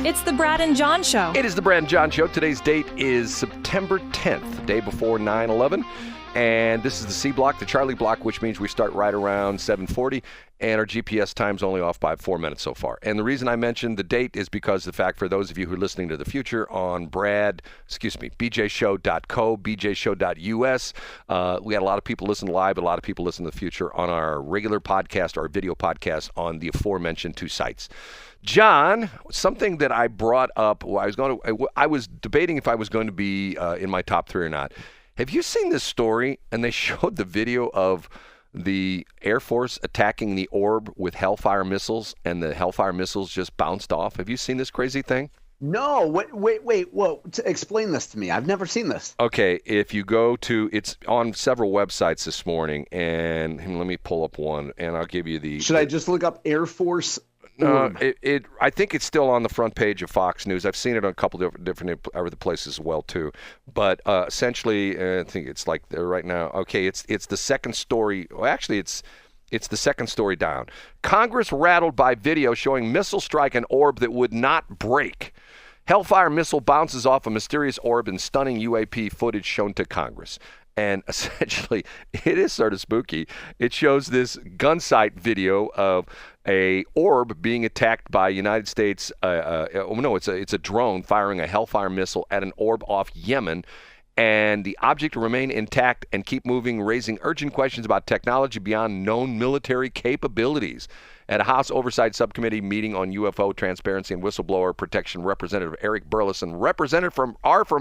It's the Brad and John Show. It is the Brad and John Show. Today's date is September 10th, the day before 9/11. And this is the C block, the Charlie block, which means we start right around 7:40, and our GPS time's only off by 4 minutes so far. And the reason I mentioned the date is because the fact, for those of you who are listening to the future on bjshow.co, bjshow.us, we had a lot of people listen live, a lot of people listen to the future on our regular podcast, our video podcast on the aforementioned two sites. John, something that I brought up, I was debating if I was going to be in my top three or not. Have you seen this story? And they showed the video of the Air Force attacking the orb with Hellfire missiles, and the Hellfire missiles just bounced off. Have you seen this crazy thing? No. Wait. Whoa. Explain this to me. I've never seen this. Okay. If you go to, it's on several websites this morning, and let me pull up one, and I'll give you the. Should I just look up Air Force? I think it's still on the front page of Fox News. I've seen it on a couple different other places as well too. But essentially, I think it's like right now. Okay, it's the second story. Well, actually, it's the second story down. Congress rattled by video showing missile strike an orb that would not break. Hellfire missile bounces off a mysterious orb in stunning UAP footage shown to Congress. And essentially, it is sort of spooky. It shows this gun sight video of a orb being attacked by United States. It's a drone firing a Hellfire missile at an orb off Yemen. And the object will remain intact and keep moving, raising urgent questions about technology beyond known military capabilities. At a House Oversight Subcommittee meeting on UFO transparency and whistleblower protection, Representative Eric Burlison, representative from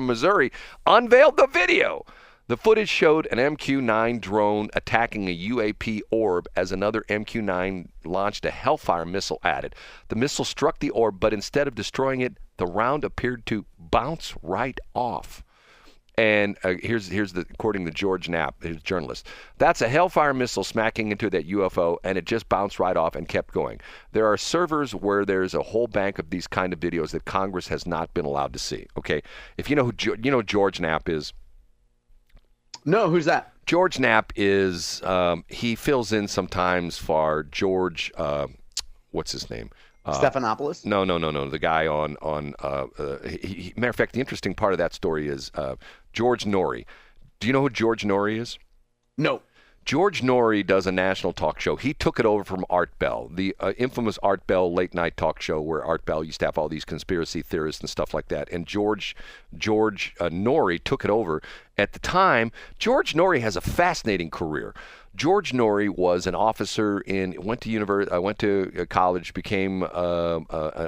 Missouri, unveiled the video. The footage showed an MQ-9 drone attacking a UAP orb as another MQ-9 launched a Hellfire missile at it. The missile struck the orb, but instead of destroying it, the round appeared to bounce right off. And here's according to George Knapp, his journalist. That's a Hellfire missile smacking into that UFO, and it just bounced right off and kept going. There are servers where there's a whole bank of these kind of videos that Congress has not been allowed to see. Okay, if you know who George Knapp is. No, who's that? George Knapp is, he fills in sometimes for George, what's his name? Stephanopoulos? No. The guy on matter of fact, the interesting part of that story is George Norrie. Do you know who George Norrie is? No. George Norrie does a national talk show. He took it over from Art Bell, the infamous Art Bell late night talk show where Art Bell used to have all these conspiracy theorists and stuff like that. And George Norrie took it over. At the time, George Norrie has a fascinating career. George Norrie was an officer went to college, became an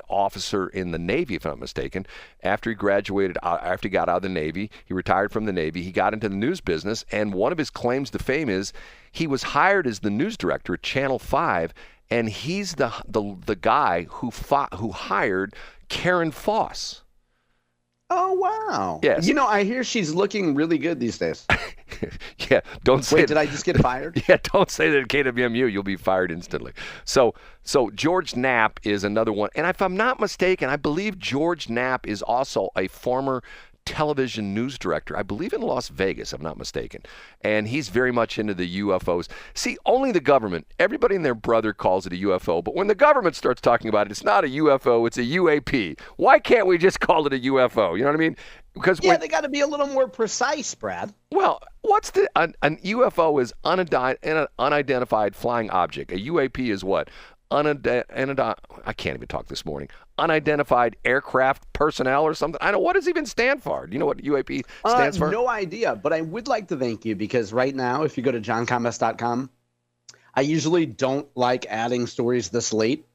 officer in the Navy, if I'm not mistaken. After he graduated, after he got out of the Navy, he retired from the Navy. He got into the news business, and one of his claims to fame is he was hired as the news director at Channel 5, and he's the guy who hired Karen Foss. Oh, wow. Yes. I hear she's looking really good these days. Yeah, don't say. Wait, did I just get fired? Yeah, don't say that at KWMU. You'll be fired instantly. So George Knapp is another one. And if I'm not mistaken, I believe George Knapp is also a former television news director, I believe in Las Vegas, if I'm not mistaken. And he's very much into the UFOs. See, only the government, everybody and their brother calls it a UFO, but when the government starts talking about it, it's not a UFO, it's a UAP. Why can't we just call it a UFO? You know what I mean? Because they got to be a little more precise, Brad. Well, an UFO is unidentified flying object. A UAP is what? I can't even talk this morning. Unidentified aircraft personnel or something. I don't know. What does it even stand for? Do you know what UAP stands for? No idea, but I would like to thank you because right now, if you go to johncombest.com, I usually don't like adding stories this late,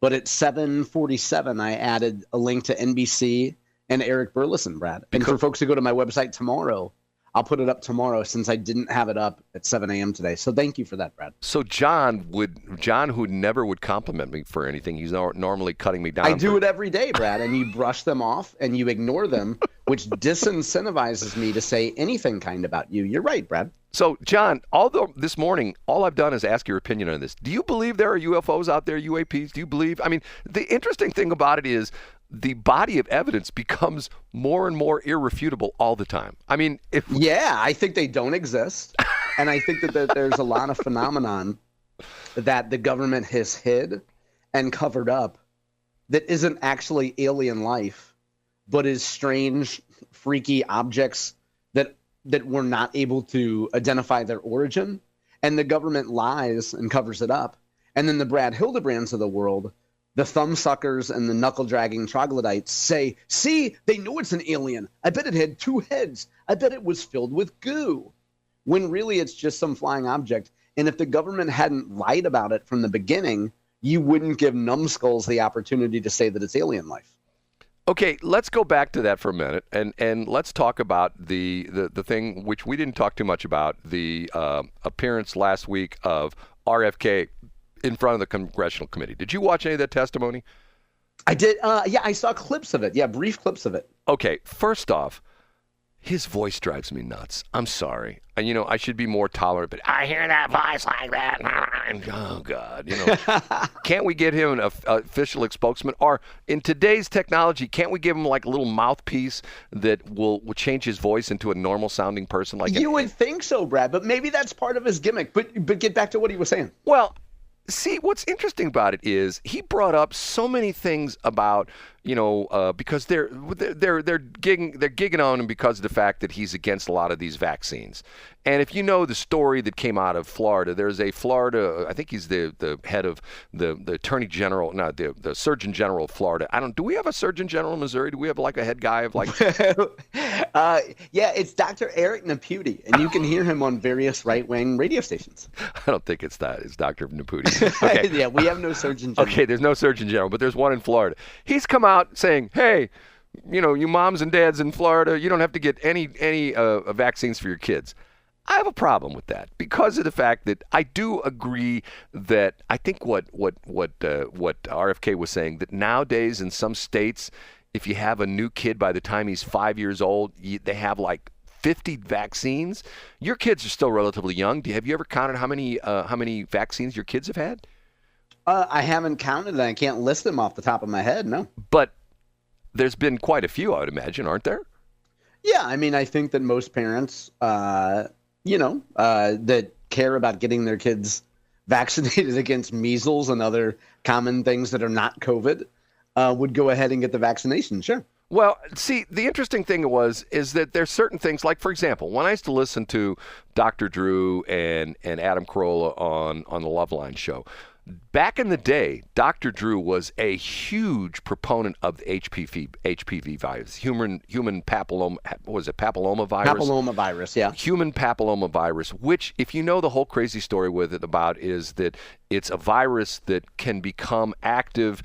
but at 7:47, I added a link to NBC and Eric Burlison, Brad. And for folks who go to my website tomorrow, I'll put it up tomorrow since I didn't have it up at 7 a.m. today. So thank you for that, Brad. So John, who never would compliment me for anything, he's normally cutting me down. I do it every day, Brad, and you brush them off and you ignore them, which disincentivizes me to say anything kind about you. You're right, Brad. So, John, although this morning, all I've done is ask your opinion on this. Do you believe there are UFOs out there, UAPs? Do you believe? I mean, the interesting thing about it is the body of evidence becomes more and more irrefutable all the time. I mean, yeah, I think they don't exist. And I think that there's a lot of phenomenon that the government has hid and covered up that isn't actually alien life, but is strange, freaky objects that we're not able to identify their origin, and the government lies and covers it up. And then the Brad Hildebrands of the world, the thumbsuckers and the knuckle-dragging troglodytes say, see, they know it's an alien. I bet it had 2 heads. I bet it was filled with goo. When really it's just some flying object. And if the government hadn't lied about it from the beginning, you wouldn't give numbskulls the opportunity to say that it's alien life. Okay, let's go back to that for a minute, and let's talk about the thing which we didn't talk too much about, the appearance last week of RFK in front of the Congressional Committee. Did you watch any of that testimony? I did. Yeah, I saw clips of it. Yeah, brief clips of it. Okay, first off, his voice drives me nuts. I'm sorry. And, I should be more tolerant, but I hear that voice like that. Oh, God. Can't we get him an official spokesman? Or in today's technology, can't we give him like a little mouthpiece that will change his voice into a normal sounding person? You would think so, Brad, but maybe that's part of his gimmick. But get back to what he was saying. Well, see, what's interesting about it is he brought up so many things about, because they're gigging on him because of the fact that he's against a lot of these vaccines. And if you know the story that came out of Florida, there's a Florida, I think he's the head of the Attorney General, no, the Surgeon General of Florida. Do we have a Surgeon General in Missouri? Do we have like a head guy of like? Yeah, it's Dr. Eric Naputi, and you can hear him on various right-wing radio stations. I don't think it's that. It's Dr. Naputi. Okay. Yeah, we have no Surgeon General. Okay, there's no Surgeon General, but there's one in Florida. He's come out saying, hey, you moms and dads in Florida, you don't have to get any vaccines for your kids. I have a problem with that because of the fact that I do agree that I think what RFK was saying, that nowadays in some states, if you have a new kid by the time he's 5 years old, they have like 50 vaccines. Your kids are still relatively young. Have you ever counted how many vaccines your kids have had? I haven't counted, and I can't list them off the top of my head, no. But there's been quite a few, I would imagine, aren't there? Yeah, I mean, I think that most parents, that care about getting their kids vaccinated against measles and other common things that are not COVID, would go ahead and get the vaccination, sure. Well, see, the interesting thing is that there's certain things, like, for example, when I used to listen to Dr. Drew and Adam Carolla on the Loveline show, back in the day, Dr. Drew was a huge proponent of the HPV virus, human papilloma, was it papilloma virus? Papilloma virus, yeah. Human papilloma virus, which, if you know the whole crazy story with it about, is that it's a virus that can become active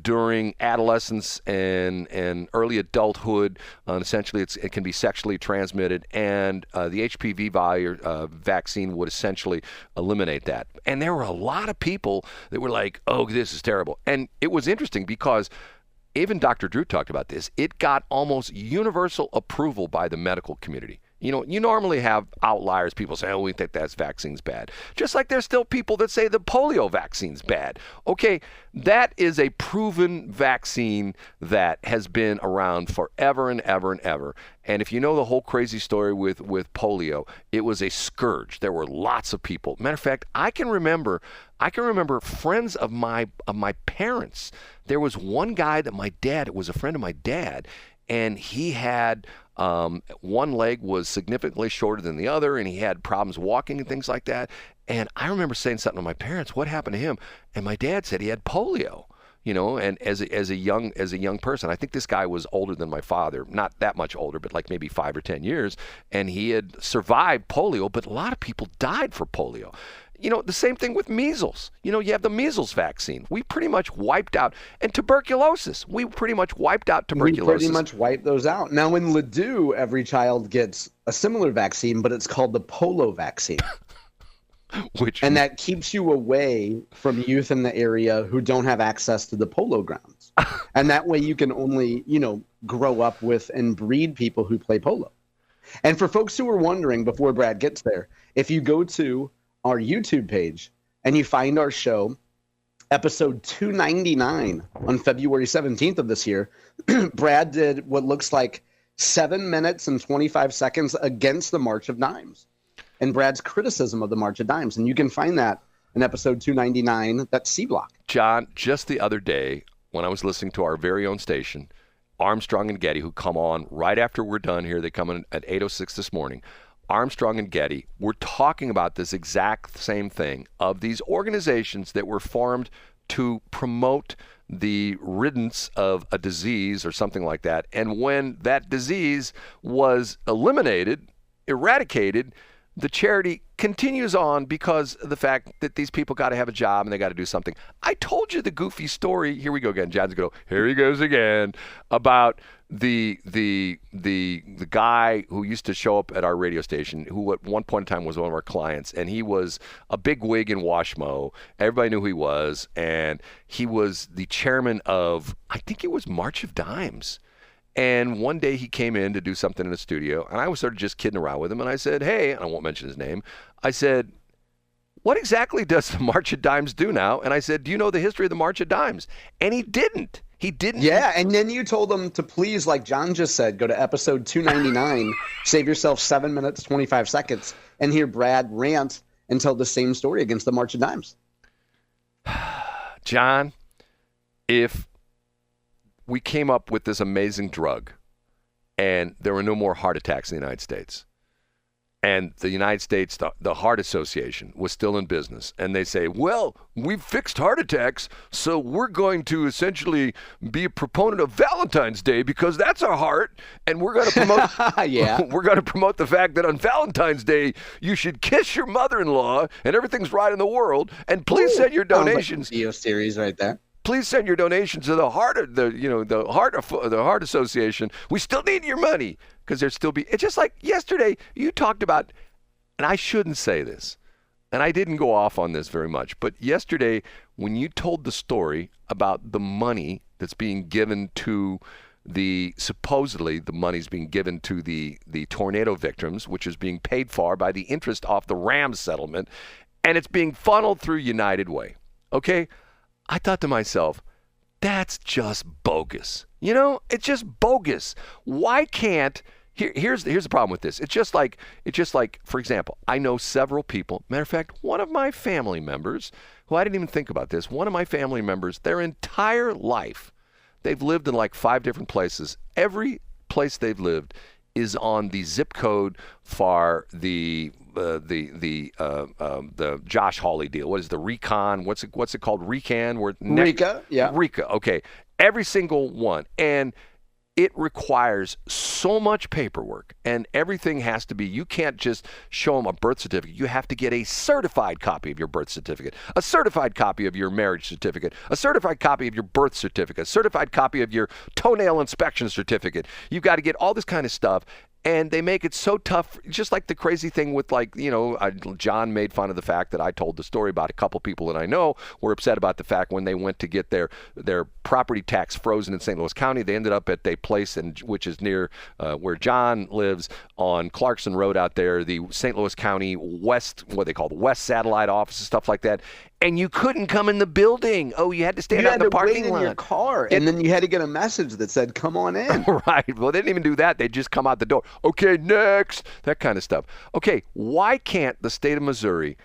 during adolescence and early adulthood. Essentially, it can be sexually transmitted, and the HPV vaccine would essentially eliminate that. And there were a lot of people that were like, oh, this is terrible. And it was interesting because even Dr. Drew talked about this. It got almost universal approval by the medical community. You normally have outliers. People say, oh, we think that vaccine's bad. Just like there's still people that say the polio vaccine's bad. Okay, that is a proven vaccine that has been around forever and ever and ever. And if you know the whole crazy story with polio, it was a scourge. There were lots of people. Matter of fact, I can remember friends of my parents. There was one guy that was a friend of my dad, and he had one leg was significantly shorter than the other, and he had problems walking and things like that. And I remember saying something to my parents, what happened to him? And my dad said he had polio. And as a young person, I think this guy was older than my father, not that much older, but like maybe 5 or 10 years, and he had survived polio, but a lot of people died for polio. The same thing with measles. You have the measles vaccine. We pretty much wiped out, and tuberculosis. We pretty much wiped out tuberculosis. We pretty much wiped those out. Now in Ladue, every child gets a similar vaccine, but it's called the polo vaccine. And that keeps you away from youth in the area who don't have access to the polo grounds. And that way you can only, grow up with and breed people who play polo. And for folks who are wondering, before Brad gets there, if you go to our YouTube page and you find our show, episode 299 on February 17th of this year, Brad did what looks like 7 minutes and 25 seconds against the March of Dimes and Brad's criticism of the March of Dimes. And you can find that in episode 299, that's C Block. John, just the other day, when I was listening to our very own station, Armstrong and Getty, who come on right after we're done here. They come in at 8:06 this morning. Armstrong and Getty were talking about this exact same thing of these organizations that were formed to promote the riddance of a disease or something like that. And when that disease was eliminated, eradicated, the charity continues on because of the fact that these people got to have a job and they got to do something. I told you the goofy story. Here we go again. John's going to go, here he goes again, about the guy who used to show up at our radio station, who at one point in time was one of our clients, and he was a big wig in Washmo. Everybody knew who he was, and he was the chairman of, I think it was March of Dimes. And one day he came in to do something in the studio, and I was sort of just kidding around with him, and I said, hey, and I won't mention his name, I said, what exactly does the March of Dimes do now? And I said, do you know the history of the March of Dimes? And he didn't. He didn't. Yeah, and then you told him to please, like John just said, go to episode 299, save yourself 7 minutes, 25 seconds, and hear Brad rant and tell the same story against the March of Dimes. John, if we came up with this amazing drug and there were no more heart attacks in the United States, and the United States, the Heart Association was still in business, and they say, well, we've fixed heart attacks, so we're going to essentially be a proponent of Valentine's Day because that's our heart, and we're going to promote we're going to promote the fact that on Valentine's Day you should kiss your mother-in-law and everything's right in the world, and please send your donations. Video series right there. Please send your donations to the Heart Association. We still need your money because there's still be. It's just like yesterday you talked about, and I shouldn't say this, and I didn't go off on this very much, but yesterday when you told the story about the money that's being given to supposedly the money's being given to the tornado victims, which is being paid for by the interest off the Rams settlement, and it's being funneled through United Way. Okay. I thought to myself, that's just bogus. You know, it's just bogus. Why can't here's the problem with this. It's just like, for example, I know several people. Matter of fact, one of my family members, who I didn't even think about this, one of my family members, their entire life, they've lived in like 5 different places. Every place they've lived is on the zip code for the Josh Hawley deal. What is the Recon? What's it called? Recan? Rika, yeah. Rika, okay. Every single one. And it requires so much paperwork, and everything has to be, you can't just show them a birth certificate. You have to get a certified copy of your birth certificate, a certified copy of your marriage certificate, a certified copy of your birth certificate, a certified copy of your toenail inspection certificate. You've got to get all this kind of stuff. And they make it so tough, just like the crazy thing with, like, you know, John made fun of the fact that I told the story about a couple people that I know were upset about the fact when they went to get their property tax frozen in St. Louis County, they ended up at a place which is near where John lives on Clarkson Road out there, the St. Louis County West, what they call the West Satellite Office and stuff like that. And you couldn't come in the building. Oh, you had to stand out in the parking lot. You had to wait in your car, and then you had to get a message that said, come on in. Right. Well, they didn't even do that. They just come out the door. Okay, next. That kind of stuff. Okay, why can't the state of Missouri,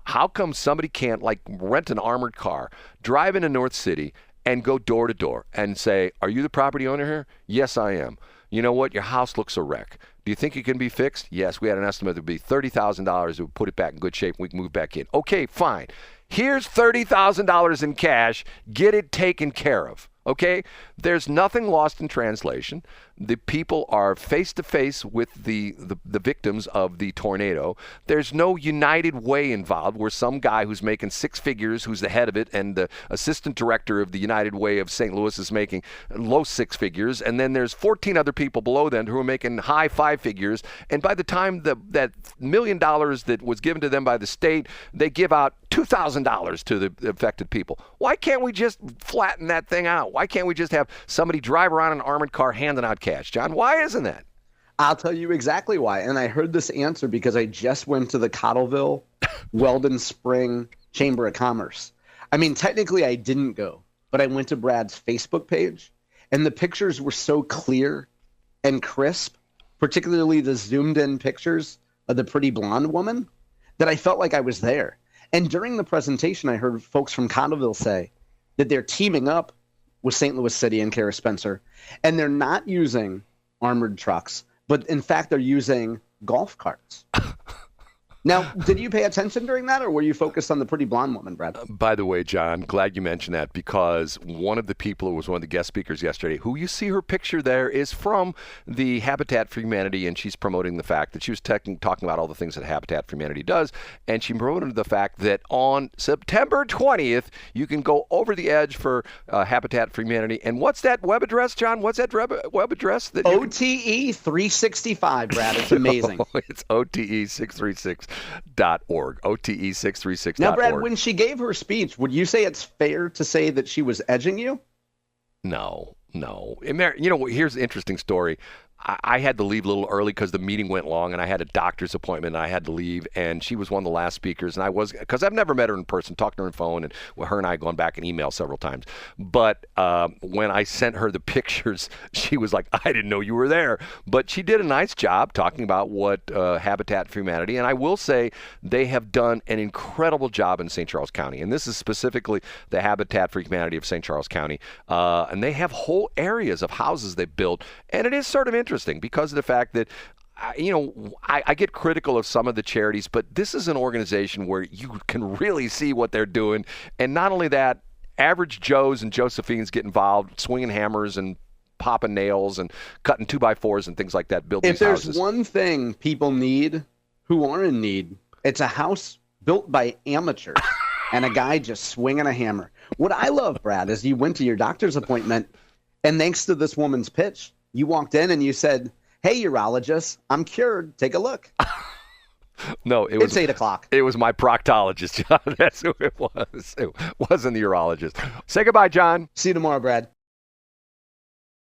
how come somebody can't, like, rent an armored car, drive into North City, and go door to door and say, are you the property owner here? Yes, I am. You know what? Your house looks a wreck. Do you think it can be fixed? Yes, we had an estimate that would be $30,000. It would put it back in good shape and we can move back in. Okay, fine. Here's $30,000 in cash. Get it taken care of. Okay? There's nothing lost in translation. The people are face-to-face with the victims of the tornado. There's no United Way involved where some guy who's making 6 figures, who's the head of it, and the assistant director of the United Way of St. Louis is making low 6 figures, and then there's 14 other people below them who are making high 5 figures, and by the time that $1 million that was given to them by the state, they give out $2,000 to the affected people. Why can't we just flatten that thing out? Why can't we just have somebody drive around in an armored car handing out cash? John, why isn't that? I'll tell you exactly why. And I heard this answer because I just went to the Cottleville Weldon Spring Chamber of Commerce. I mean, technically I didn't go, but I went to Brad's Facebook page, and the pictures were so clear and crisp, particularly the zoomed in pictures of the pretty blonde woman, that I felt like I was there. And during the presentation, I heard folks from Cottleville say that they're teaming up with St. Louis City and Kara Spencer, and they're not using armored trucks, but in fact, they're using golf carts. Now, did you pay attention during that, or were you focused on the pretty blonde woman, Brad? By the way, John, glad you mentioned that, because one of the people who was one of the guest speakers yesterday, who you see her picture there, is from the Habitat for Humanity, and she's promoting the fact that she was talking about all the things that Habitat for Humanity does, and she promoted the fact that on September 20th, you can go over the edge for Habitat for Humanity. And what's that web address, John? What's that web address? That OTE 365, Brad. It's amazing. It's OTE636.org. OTE636.org. Now, Brad, when she gave her speech, would you say it's fair to say that she was edging you? No. Here's an interesting story. I had to leave a little early because the meeting went long, and I had a doctor's appointment, and I had to leave. And she was one of the last speakers, and because I've never met her in person, talked to her on the phone, and her and I had gone back and email several times. But when I sent her the pictures, she was like, "I didn't know you were there." But she did a nice job talking about what Habitat for Humanity, and I will say they have done an incredible job in St. Charles County, and this is specifically the Habitat for Humanity of St. Charles County, and they have whole areas of houses they've built, and it is sort of interesting because of the fact that I get critical of some of the charities, but this is an organization where you can really see what they're doing. And not only that, average Joes and Josephines get involved, swinging hammers and popping nails and cutting 2x4s and things like that, building these houses. If there's one thing people need who are in need, it's a house built by amateurs and a guy just swinging a hammer. What I love, Brad, is you went to your doctor's appointment, and thanks to this woman's pitch, you walked in and you said, "Hey, urologist, I'm cured. Take a look." No, it's 8 o'clock. It was my proctologist, John. That's who it was. It wasn't the urologist. Say goodbye, John. See you tomorrow, Brad.